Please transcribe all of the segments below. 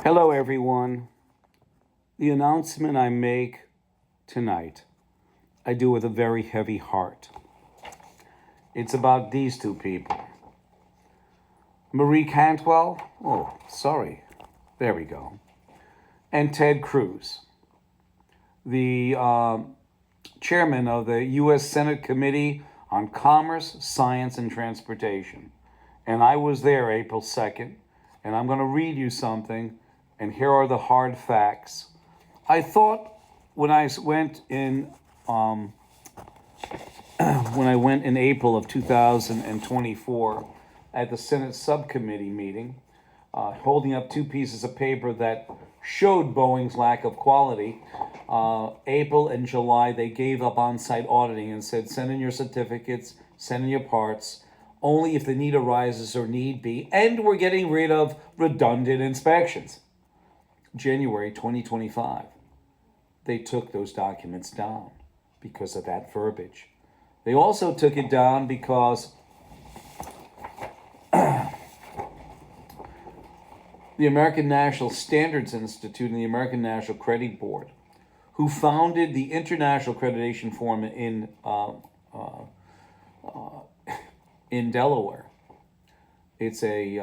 Hello, everyone. The announcement I make tonight, I do with a very heavy heart. It's about these two people. Marie Cantwell, there we go, and Ted Cruz, the chairman of the U.S. Senate Committee on Commerce, Science, and Transportation. And I was there April 2nd, and I'm going to read you something, and here are the hard facts. I thought when I went in April of 2024 at the Senate Subcommittee meeting, holding up two pieces of paper that showed Boeing's lack of quality. April and July, they gave up on-site auditing and said, send in your certificates, send in your parts, only if the need arises or need be, and we're getting rid of redundant inspections. January 2025, they took those documents down because of that verbiage. They also took it down because the American National Standards Institute and the American National Credit Board, who founded the International Accreditation Forum in Delaware. It's a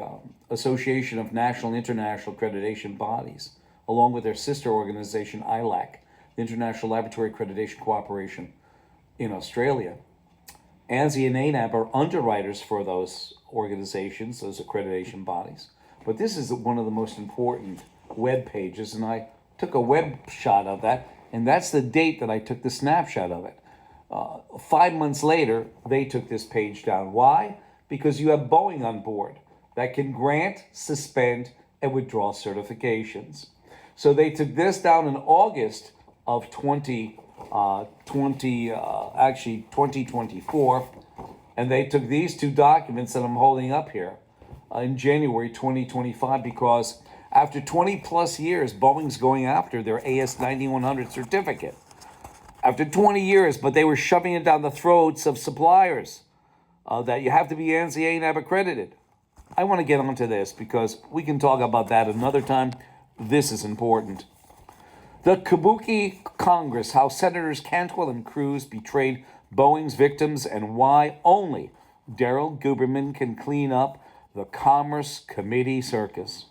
association of national and international accreditation bodies, along with their sister organization, ILAC, the International Laboratory Accreditation Cooperation in Australia. ANSI and ANAB are underwriters for those organizations, those accreditation bodies. But this is one of the most important web pages, and I took a web shot of that, and that's the date that I took the snapshot of it. 5 months later, they took this page down. Why? Because you have Boeing on board that can grant, suspend, and withdraw certifications. So they took this down in August of 2024, and they took these two documents that I'm holding up here in January 2025, because after 20 plus years, Boeing's going after their AS9100 certificate. After 20 years, but they were shoving it down the throats of suppliers that you have to be ANSI ANAB accredited. I want to get onto this because we can talk about that another time. This is important. The Kabuki Congress, how Senators Cantwell and Cruz betrayed Boeing's victims and why only Daryl Guberman can clean up the Commerce Committee circus.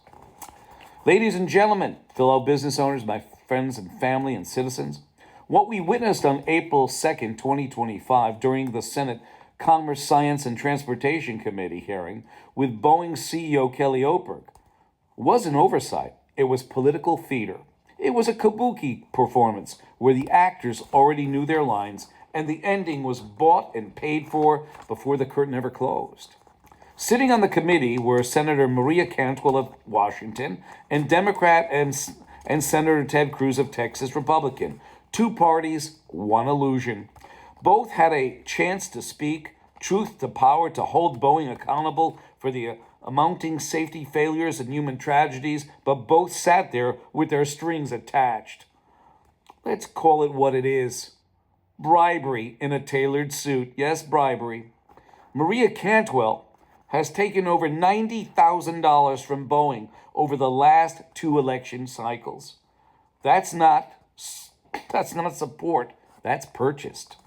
Ladies and gentlemen, fellow business owners, my friends and family and citizens, what we witnessed on April 2nd, 2025 during the Senate Commerce, Science, and Transportation Committee hearing with Boeing CEO Kelly Oberg was an oversight. It was political theater. It was a kabuki performance where the actors already knew their lines and the ending was bought and paid for before the curtain ever closed. Sitting on the committee were Senator Maria Cantwell of Washington and Democrat and Senator Ted Cruz of Texas, Republican. Two parties, one illusion. Both had a chance to speak truth to power to hold Boeing accountable for the amounting safety failures and human tragedies, but both sat there with their strings attached. Let's call it what it is. Bribery in a tailored suit. Yes, bribery. Maria Cantwell has taken over $90,000 from Boeing over the last two election cycles. That's not support, that's purchased.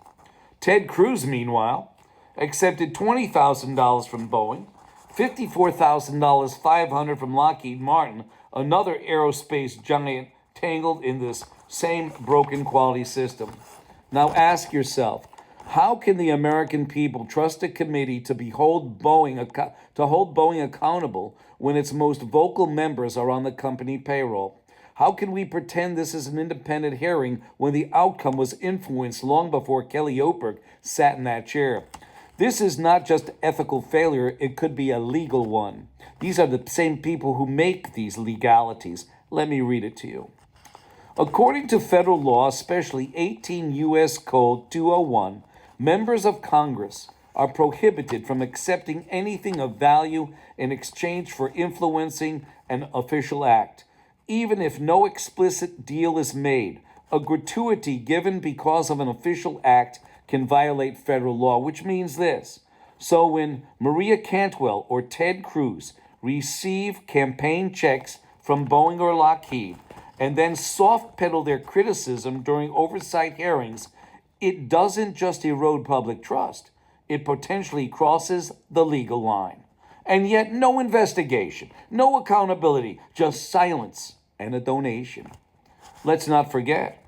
Ted Cruz, meanwhile, accepted $20,000 from Boeing, $54,500 from Lockheed Martin, another aerospace giant tangled in this same broken quality system. Now ask yourself, how can the American people trust a committee to hold Boeing accountable when its most vocal members are on the company payroll? How can we pretend this is an independent hearing when the outcome was influenced long before Kelly Oberg sat in that chair? This is not just ethical failure, it could be a legal one. These are the same people who make these legalities. Let me read it to you. According to federal law, especially 18 U.S. Code 201, members of Congress are prohibited from accepting anything of value in exchange for influencing an official act. Even if no explicit deal is made, a gratuity given because of an official act can violate federal law, which means this. So when Maria Cantwell or Ted Cruz receive campaign checks from Boeing or Lockheed and then soft pedal their criticism during oversight hearings, it doesn't just erode public trust, it potentially crosses the legal line. And yet, no investigation, no accountability, just silence and a donation. Let's not forget,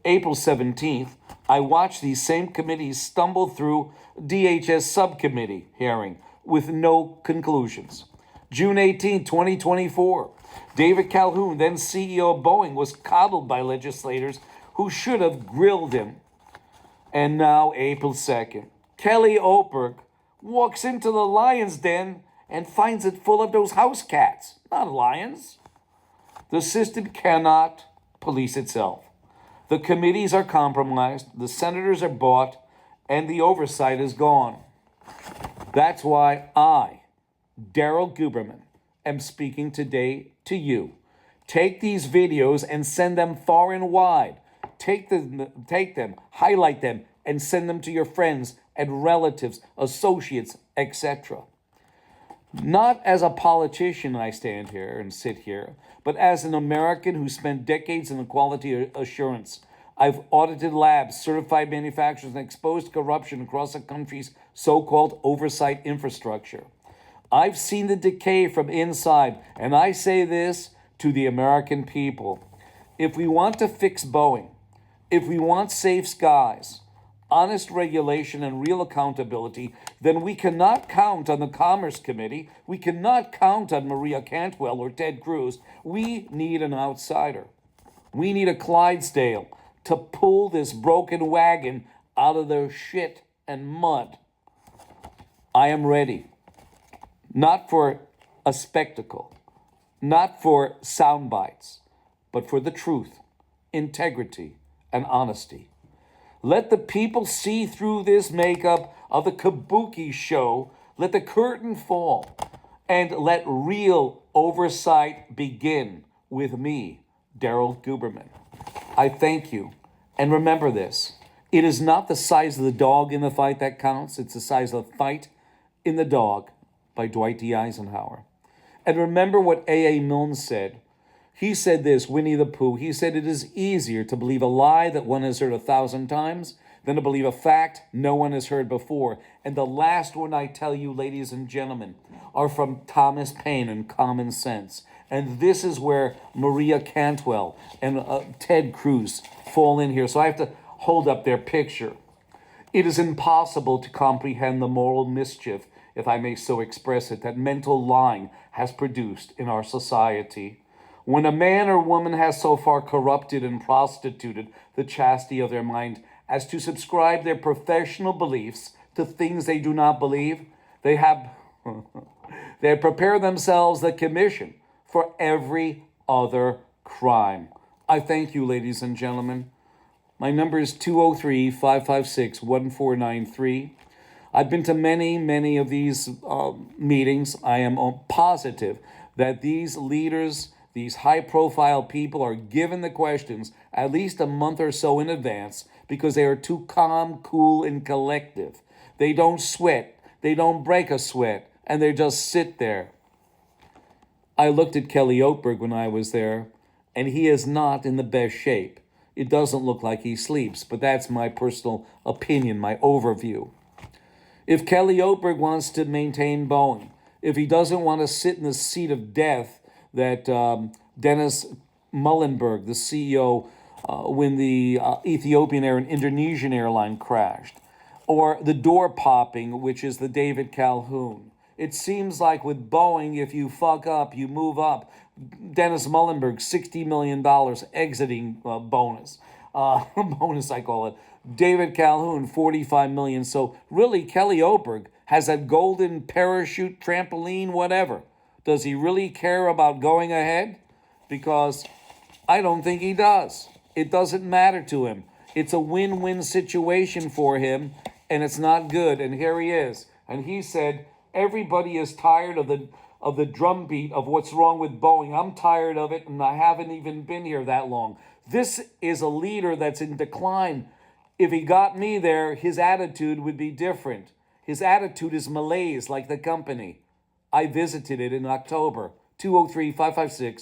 April 17th, I watched these same committees stumble through DHS subcommittee hearing with no conclusions. June 18, 2024, David Calhoun, then CEO of Boeing, was coddled by legislators who should have grilled him. And now, April 2nd, Kelly Oberg walks into the lion's den and finds it full of those house cats, not lions. The system cannot police itself. The committees are compromised, the senators are bought, and the oversight is gone. That's why I, Daryl Guberman, am speaking today to you. Take these videos and send them far and wide. Take them, highlight them, and send them to your friends and relatives, associates, etc. Not as a politician I stand here and sit here, but as an American who spent decades in quality assurance. I've audited labs, certified manufacturers, and exposed corruption across the country's so-called oversight infrastructure. I've seen the decay from inside, and I say this to the American people. If we want to fix Boeing, if we want safe skies, honest regulation, and real accountability, then we cannot count on the Commerce Committee. We cannot count on Maria Cantwell or Ted Cruz. We need an outsider. We need a Clydesdale to pull this broken wagon out of their shit and mud. I am ready. Not for a spectacle, not for sound bites, but for the truth, integrity, and honesty. Let the people see through this makeup of the Kabuki show. Let the curtain fall and let real oversight begin with me, Daryl Guberman. I thank you. And remember this, it is not the size of the dog in the fight that counts. It's the size of the fight in the dog by Dwight D. Eisenhower. And remember what A.A. Milne said. He said this, Winnie the Pooh. He said, it is easier to believe a lie that one has heard 1,000 times than to believe a fact no one has heard before. And the last one I tell you, ladies and gentlemen, are from Thomas Paine and Common Sense. And this is where Maria Cantwell and Ted Cruz fall in here. So I have to hold up their picture. It is impossible to comprehend the moral mischief, if I may so express it, that mental lying has produced in our society. When a man or woman has so far corrupted and prostituted the chastity of their mind as to subscribe their professional beliefs to things they do not believe, they have prepared themselves the commission for every other crime. I thank you, ladies and gentlemen. My number is 203-556-1493. I've been to many of these meetings. I am positive that these leaders, these high-profile people, are given the questions at least a month or so in advance because they are too calm, cool, and collective. They don't sweat. They don't break a sweat, and they just sit there. I looked at Kelly Oberg when I was there, and he is not in the best shape. It doesn't look like he sleeps, but that's my personal opinion, my overview. If Kelly Oberg wants to maintain Boeing, if he doesn't want to sit in the seat of death that Dennis Muhlenberg, the CEO, when the Ethiopian Air and Indonesian airline crashed, or the door popping, which is the David Calhoun. It seems like with Boeing, if you fuck up, you move up. Dennis Muhlenberg, $60 million exiting bonus. Bonus, I call it. David Calhoun, $45 million. So really, Kelly Oberg has a golden parachute, trampoline, whatever. Does he really care about going ahead? Because I don't think he does. It doesn't matter to him. It's a win-win situation for him, and it's not good. And here he is. And he said, everybody is tired of the drumbeat of what's wrong with Boeing. I'm tired of it, and I haven't even been here that long. This is a leader that's in decline. If he got me there, his attitude would be different. His attitude is malaise, like the company. I visited it in October. 203-556